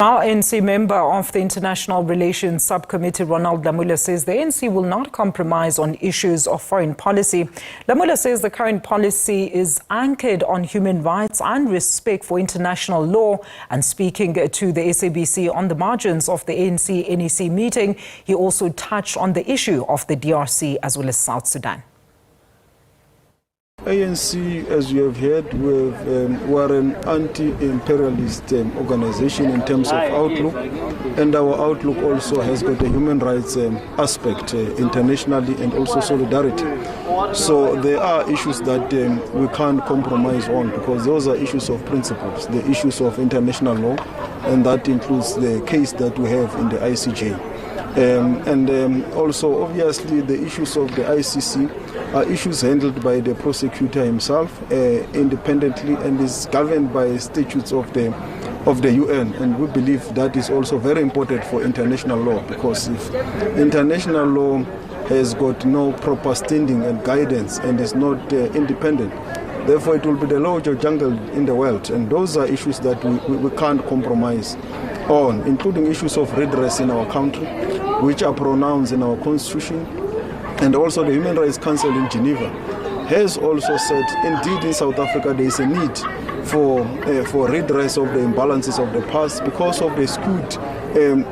Our ANC member of the International Relations Subcommittee, Ronald Lamola, says the ANC will not compromise on issues of foreign policy. Lamola says the current policy is anchored on human rights and respect for international law. And speaking to the SABC on the margins of the ANC NEC meeting, he also touched on the issue of the DRC as well as South Sudan. ANC, as you have heard, we're an anti-imperialist organization in terms of outlook, and our outlook also has got a human rights aspect internationally and also solidarity. So there are issues that we can't compromise on, because those are issues of principles, the issues of international law, and that includes the case that we have in the ICJ. Also, obviously, the issues of the ICC are issues handled by the prosecutor himself independently, and is governed by statutes of the UN. And we believe that is also very important for international law, because if international law has got no proper standing and guidance and is not independent, therefore it will be the larger jungle in the world. And those are issues that we can't compromise on, including issues of redress in our country, which are pronounced in our constitution. And also the Human Rights Council in Geneva has also said, indeed in South Africa there is a need for redress of the imbalances of the past because of the skewed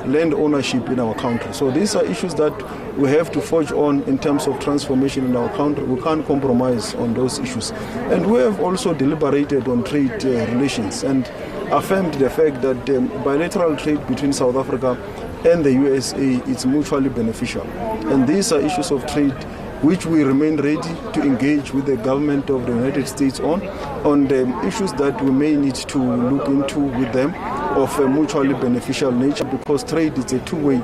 land ownership in our country. So these are issues that we have to forge on in terms of transformation in our country. We can't compromise on those issues. And we have also deliberated on trade relations and affirmed the fact that bilateral trade between South Africa and the USA is mutually beneficial. And these are issues of trade which we remain ready to engage with the government of the United States on the issues that we may need to look into with them of a mutually beneficial nature, because trade is a two-way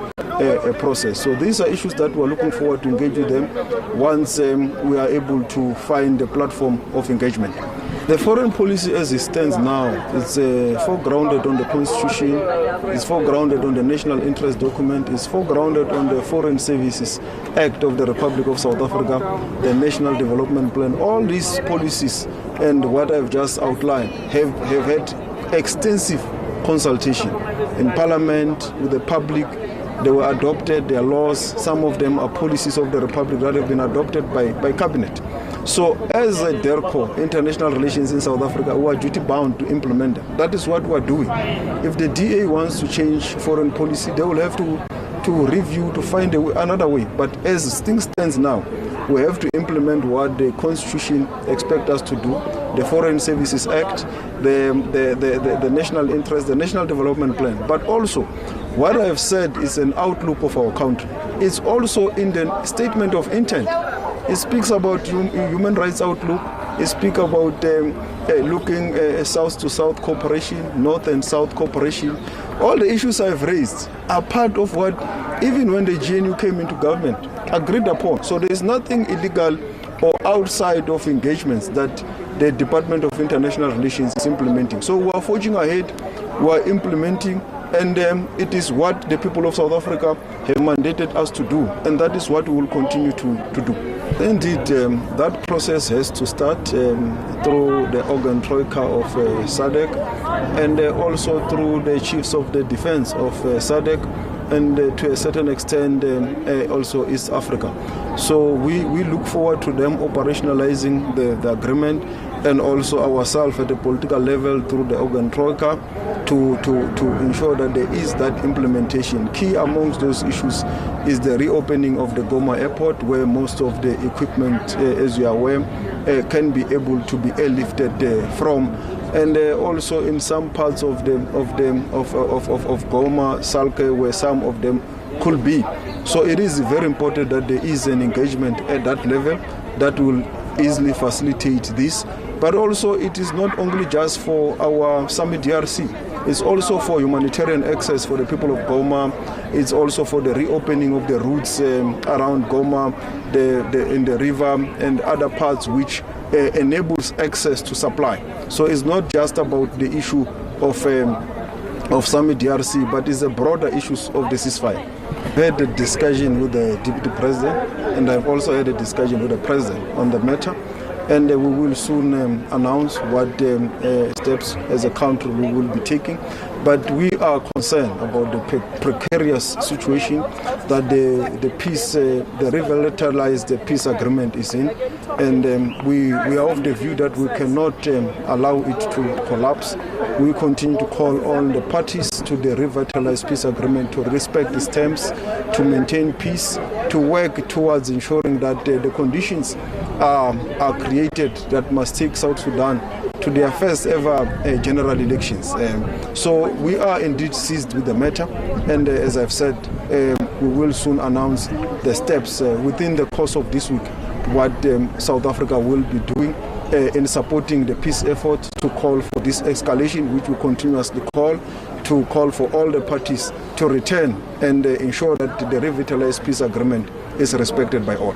process. So these are issues that we're looking forward to engage with them once we are able to find a platform of engagement. The foreign policy as it stands now is foregrounded on the Constitution, is foregrounded on the National Interest Document, is foregrounded on the Foreign Services Act of the Republic of South Africa, the National Development Plan. All these policies and what I've just outlined have had extensive consultation in Parliament, with the public. They were adopted, their laws, some of them are policies of the Republic that have been adopted by Cabinet. So as a DERCO, international relations in South Africa, we are duty bound to implement them. That is what we are doing. If the DA wants to change foreign policy, they will have to review, to find another way. But as things stand now, we have to implement what the Constitution expects us to do, the Foreign Services Act, the national interest, the National Development Plan. But also, what I have said is an outlook of our country. It's also in the statement of intent. It speaks about human rights outlook. It speaks about looking south to south cooperation, north and south cooperation. All the issues I've raised are part of what, even when the GNU came into government, agreed upon. So there is nothing illegal or outside of engagements that the Department of International Relations is implementing. So we are forging ahead, we are implementing, and it is what the people of South Africa have mandated us to do, and that is what we will continue to do. Indeed, that process has to start through the organ troika of SADC, and also through the chiefs of the defense of SADC, and to a certain extent also East Africa. So we look forward to them operationalizing the agreement, and also ourselves at the political level through the organ troika to ensure that there is that implementation. Key amongst those issues is the reopening of the Goma airport, where most of the equipment, as you are aware, can be able to be airlifted from. And also in some parts of Goma, Salke, where some of them could be. So it is very important that there is an engagement at that level that will easily facilitate this. But also it is not only just for our Summit DRC, it's also for humanitarian access for the people of Goma. It's also for the reopening of the routes around Goma, in the river and other parts which enables access to supply. So it's not just about the issue of Summit DRC, but it's a broader issue of the ceasefire. I had a discussion with the Deputy President, and I've also had a discussion with the President on the matter. And we will soon announce what steps as a country we will be taking. But we are concerned about the precarious situation that the revitalized peace agreement is in, and we are of the view that we cannot allow it to collapse. We continue to call on the parties to the revitalized peace agreement to respect its terms, to maintain peace, to work towards ensuring that the conditions are created that must take South Sudan to their first ever general elections. So we are indeed seized with the matter, and as I've said, we will soon announce the steps within the course of this week, what South Africa will be doing in supporting the peace effort to call for this escalation, which we continuously call for all the parties to return and ensure that the revitalized peace agreement is respected by all.